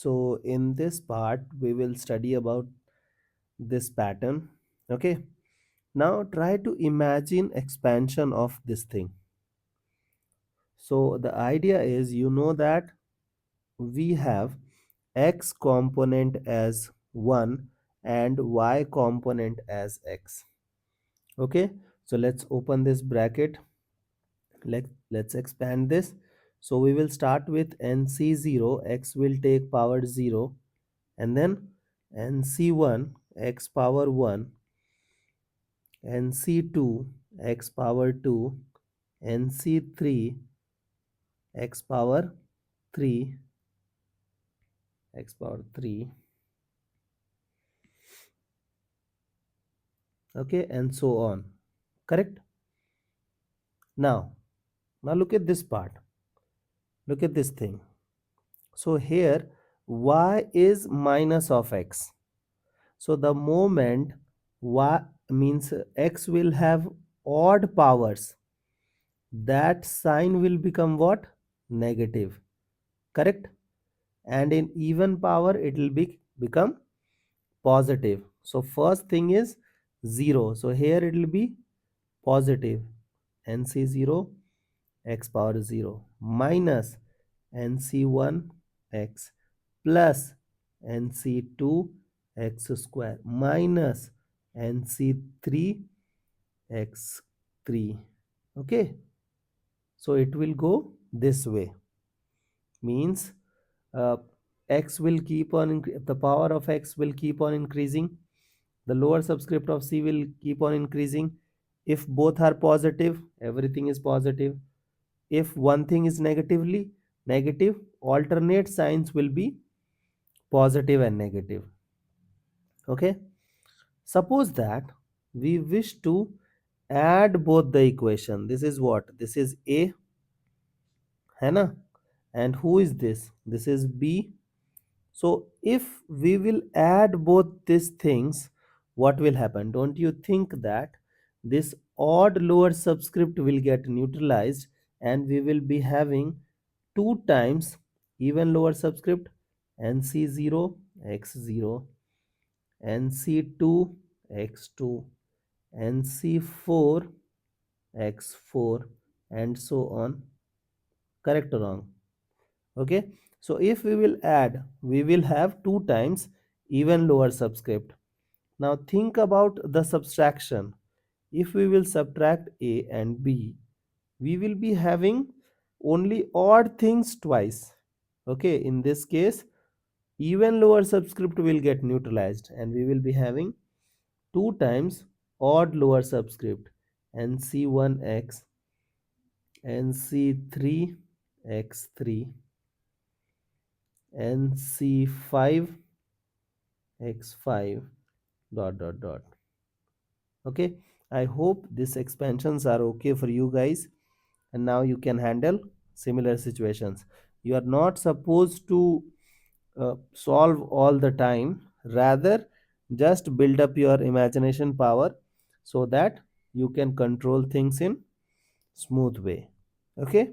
So in this part we will study about this pattern. Okay, now try to imagine expansion of this thing. So the idea is, that we have x component as 1 and y component as x. Okay, so let's open this bracket. Let's expand this. So we will start with nc0, x will take power 0, and then nc1 x power 1, nc2 x power 2, nc3 x power 3, x power 3. Okay, and so on. Correct? Now look at this part. Look at this thing. So here y is minus of x. So the moment y means x will have odd powers, that sign will become what? Negative. Correct? And in even power it will become positive. So first thing is 0. So here it will be positive. nc0 x power 0 minus nc1 x plus nc2 x square minus nc3 x 3. Okay, so it will go this way. Means uh, x will keep on the power of x will keep on increasing, the lower subscript of c will keep on increasing. If both are positive, everything is positive. If one thing is negative, alternate signs will be positive and negative. Okay, suppose that we wish to add both the equation. This is what? This is a, है ना? And who is this? This is b. So if we will add both these things, what will happen? Don't you think that this odd lower subscript will get neutralized and we will be having 2 times even lower subscript, nc0 x0, nc2 x2, nc4 x4, and so on. Correct or wrong? Okay, so if we will add, we will have 2 times even lower subscript. Now think about the subtraction. If we will subtract a and b, we will be having only odd things twice. Okay, in this case even lower subscript will get neutralized and we will be having 2 times odd lower subscript, nc1x, nc3 x3, nc5 x5, dot dot dot. Okay, I hope these expansions are okay for you guys, and now you can handle similar situations. You are not supposed to solve all the time, rather just build up your imagination power so that you can control things in smooth way. Okay,